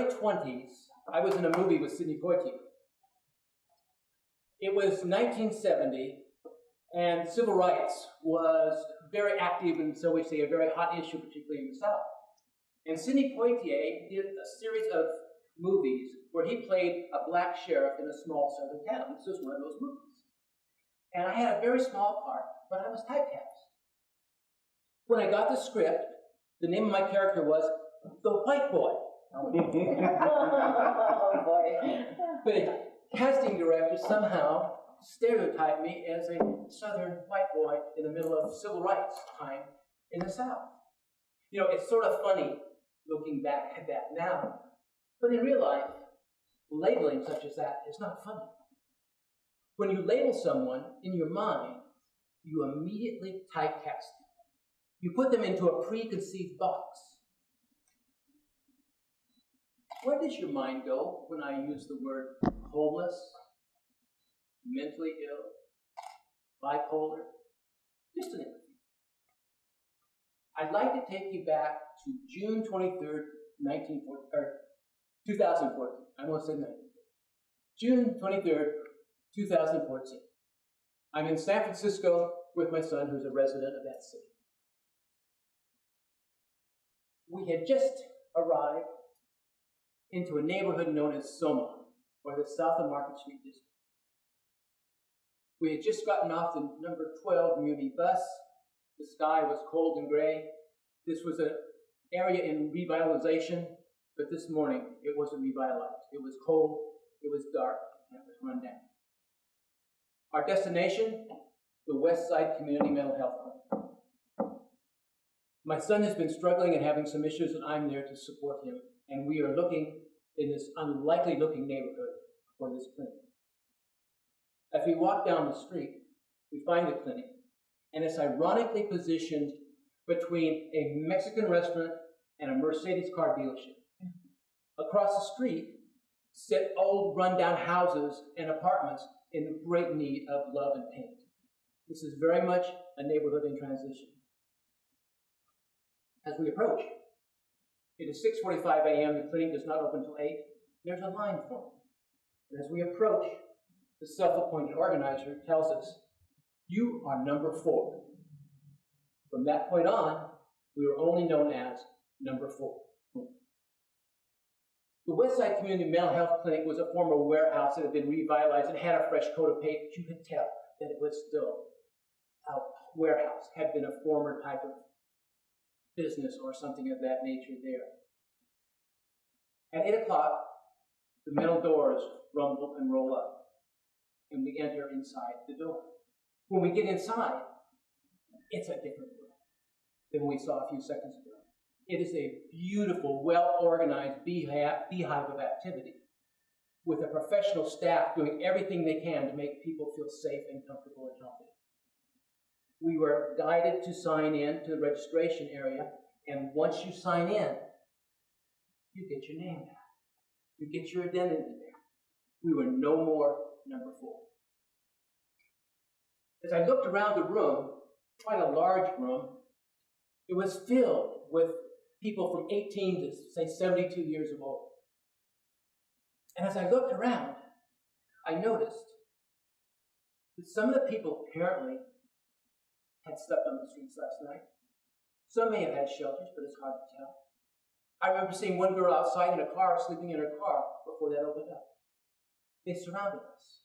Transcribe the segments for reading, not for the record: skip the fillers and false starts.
early 20s, I was in a movie with Sidney Poitier. It was 1970, and civil rights was very active, and so we say a very hot issue, particularly in the South. And Sidney Poitier did a series of movies where he played a black sheriff in a small southern town. This was one of those movies. And I had a very small part, but I was typecast. When I got the script, the name of my character was The White Boy. Oh, boy. But a casting director somehow stereotyped me as a southern white boy in the middle of civil rights time in the South. You know, it's sort of funny looking back at that now, but in real life, labeling such as that is not funny. When you label someone in your mind, you immediately typecast them. You put them into a preconceived box. Where does your mind go when I use the word homeless, mentally ill, bipolar? Just to name a few. I'd like to take you back to June 23rd, 2014. I won't say 19. June 23rd, 2014. I'm in San Francisco with my son, who's a resident of that city. We had just arrived into a neighborhood known as Soma, or the South of Market Street district. We had just gotten off the number 12 Muni bus. The sky was cold and gray. This was an area in revitalization, but this morning it wasn't revitalized. It was cold, it was dark, and it was run down. Our destination, the West Side Community Mental Health Clinic. My son has been struggling and having some issues, and I'm there to support him. And we are looking in this unlikely looking neighborhood for this clinic. As we walk down the street, we find the clinic, and it's ironically positioned between a Mexican restaurant and a Mercedes car dealership. Across the street sit old rundown houses and apartments in great need of love and paint. This is very much a neighborhood in transition. As we approach, it is 6:45 a.m. The clinic does not open until 8. There's a line formed. And as we approach, the self-appointed organizer tells us, "You are number 4. From that point on, we were only known as number 4. The Westside Community Mental Health Clinic was a former warehouse that had been revitalized and had a fresh coat of paint, but you could tell that it was still a warehouse, had been a former type of business or something of that nature there. At 8 o'clock, the metal doors rumble and roll up, and we enter inside the door. When we get inside, it's a different world than we saw a few seconds ago. It is a beautiful, well-organized beehive of activity with a professional staff doing everything they can to make people feel safe and comfortable and healthy. We were guided to sign in to the registration area, and once you sign in, you get your name back. You get your identity there. We were no more number 4. As I looked around the room, quite a large room, it was filled with people from 18 to, say, 72 years of old. And as I looked around, I noticed that some of the people apparently had slept on the streets last night. Some may have had shelters, but it's hard to tell. I remember seeing one girl outside in a car, sleeping in her car, before that opened up. They surrounded us.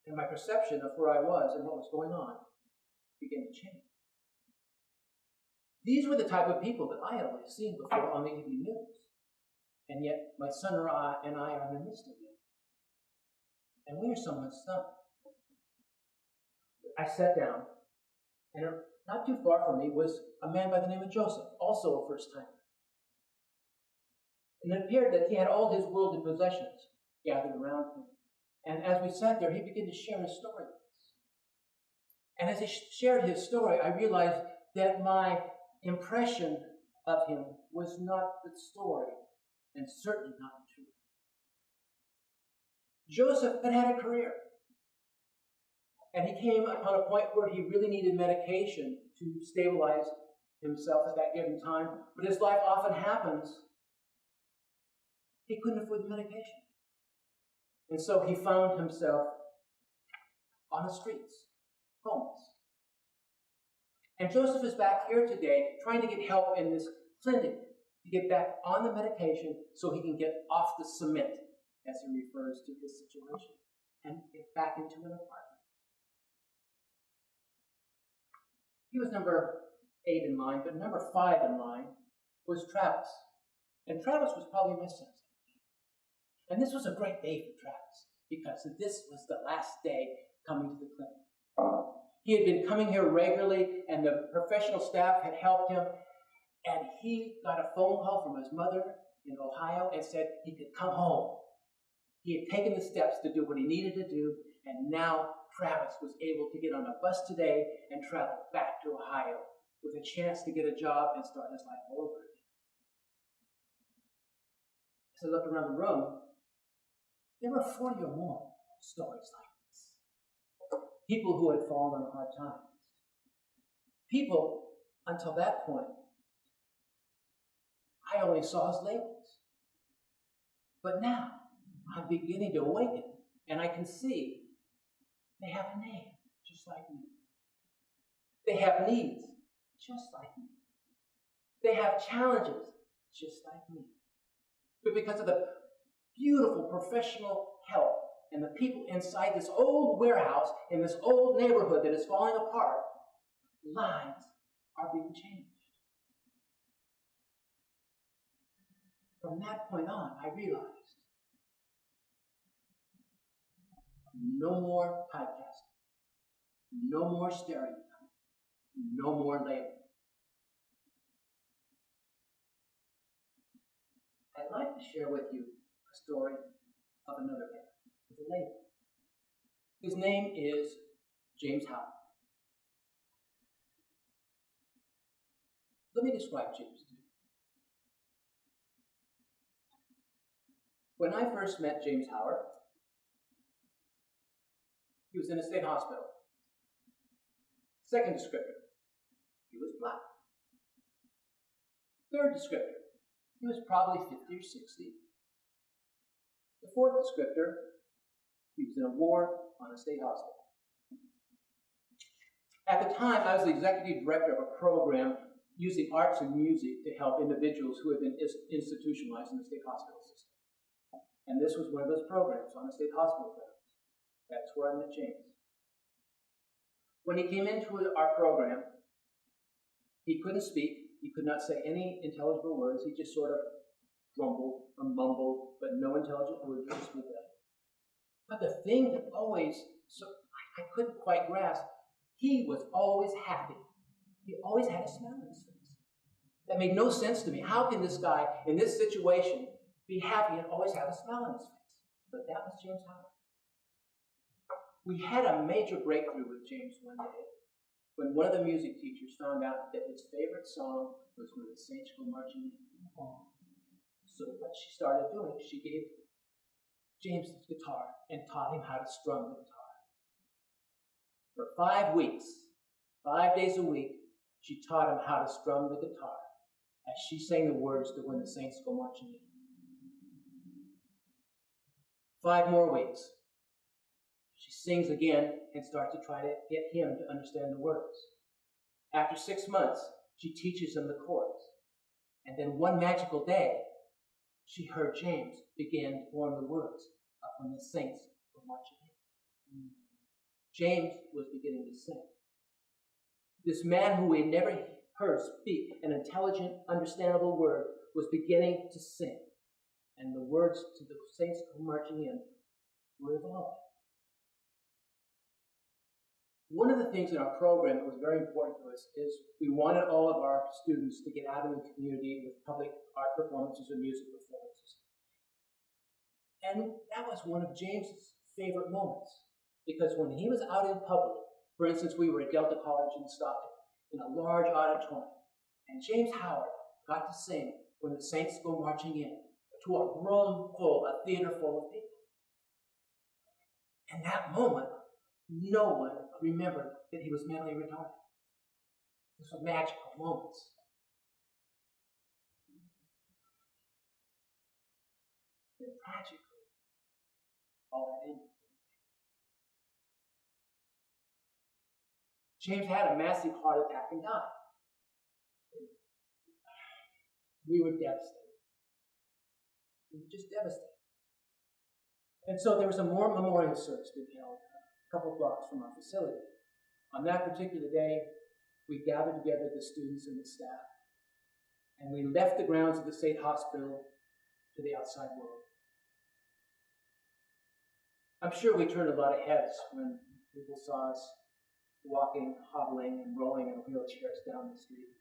And my perception of where I was and what was going on began to change. These were the type of people that I had always seen before on the evening news. And yet, my son and I are in the midst of them. And we are somewhat stunned. I sat down, and not too far from me was a man by the name of Joseph, also a first-timer. And it appeared that he had all his worldly possessions gathered around him. And as we sat there, he began to share his story with us. And as he shared his story, I realized that my impression of him was not the story, and certainly not the truth. Joseph had a career. And he came upon a point where he really needed medication to stabilize himself at that given time. But as life often happens, he couldn't afford the medication. And so he found himself on the streets, homeless. And Joseph is back here today trying to get help in this clinic to get back on the medication so he can get off the cement, as he refers to his situation, and get back into an apartment. He was number 8 in line, but number 5 in line was Travis. And Travis was probably my son's age. And this was a great day for Travis, because this was the last day coming to the clinic. He had been coming here regularly, and the professional staff had helped him, and he got a phone call from his mother in Ohio and said he could come home. He had taken the steps to do what he needed to do, and now Travis was able to get on a bus today and travel back to Ohio with a chance to get a job and start his life all over again. As I looked around the room, there were 40 or more stories like this. People who had fallen on hard times. People, until that point, I only saw as labels. But now, I'm beginning to awaken, and I can see they have a name, just like me. They have needs, just like me. They have challenges, just like me. But because of the beautiful professional help and the people inside this old warehouse in this old neighborhood that is falling apart, lives are being changed. From that point on, I realized no more typecasting, no more stereotyping, no more labeling. I'd like to share with you a story of another man with a label. His name is James Howard. Let me describe James to you. When I first met James Howard, he was in a state hospital. Second descriptor, he was black. Third descriptor, he was probably 50 or 60. The fourth descriptor, he was in a ward on a state hospital. At the time, I was the executive director of a program using arts and music to help individuals who had been institutionalized in the state hospital system. And this was one of those programs on the state hospital grounds. That's where I met James. When he came into our program, he couldn't speak. He could not say any intelligible words. He just sort of grumbled or mumbled, but no intelligent words were spoken. But the thing that I couldn't quite grasp, he was always happy. He always had a smile on his face. That made no sense to me. How can this guy in this situation be happy and always have a smile on his face? But that was James Howard. We had a major breakthrough with James one day when one of the music teachers found out that his favorite song was When the Saints Go Marching In. So what she started doing, she gave James his guitar and taught him how to strum the guitar. For 5 weeks, 5 days a week, she taught him how to strum the guitar as she sang the words to When the Saints Go Marching In. 5 more weeks. She sings again and starts to try to get him to understand the words. After 6 months, she teaches him the chords. And then one magical day, she heard James begin to form the words of When the Saints Go Marching In. James was beginning to sing. This man who we had never heard speak an intelligent, understandable word was beginning to sing. And the words to the Saints Go Marching In were evolving. One of the things in our program that was very important to us is we wanted all of our students to get out in the community with public art performances or music performances. And that was one of James's favorite moments, because when he was out in public, for instance, we were at Delta College in Stockton in a large auditorium, and James Howard got to sing When the Saints Go Marching In to a room full, a theater full of people. And that moment, no one remembered that he was mentally retarded. Those were magical moments. tragically, all that ended. James had a massive heart attack and died. We were devastated. We were just devastated. And so there was a memorial service being held a couple of blocks from our facility. On that particular day, we gathered together the students and the staff, and we left the grounds of the state hospital to the outside world. I'm sure we turned a lot of heads when people saw us walking, hobbling, and rolling in wheelchairs down the street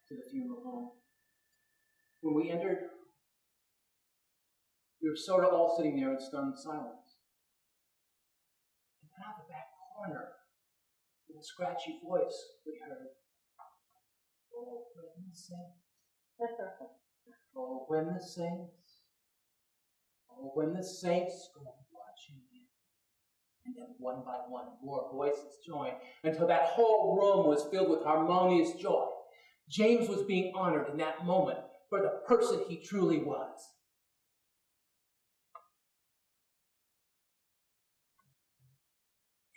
to the funeral home. When we entered, we were sort of all sitting there in stunned silence. And then out the back corner, in a scratchy voice, we heard, "Oh, when the saints, oh, when the saints, oh, when the saints go marching in." And then one by one, more voices joined until that whole room was filled with harmonious joy. James was being honored in that moment for the person he truly was.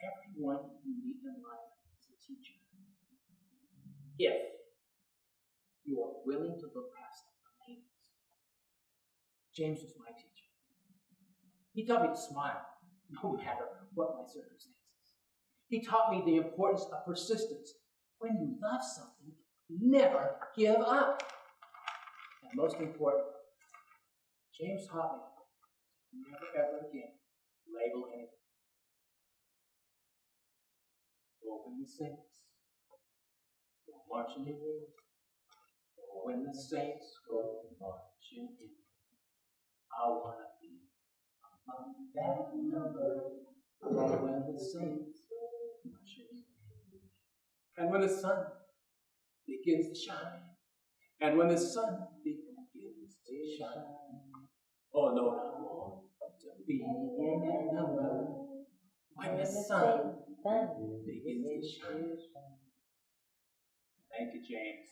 Everyone you meet in life is a teacher. If you are willing to look past the names. James was my teacher. He taught me to smile, no matter what my circumstances. He taught me the importance of persistence. When you love something, never give up. And most important, James taught me to never ever again label anything. Or when the saints go marching in, or when the saints go marching in, I want to be among that number. Or when the saints go marching in, and when the sun begins to shine, and when the sun begins to shine, oh Lord, I want to be in that number. When the sun begins to shine. Thank you, James.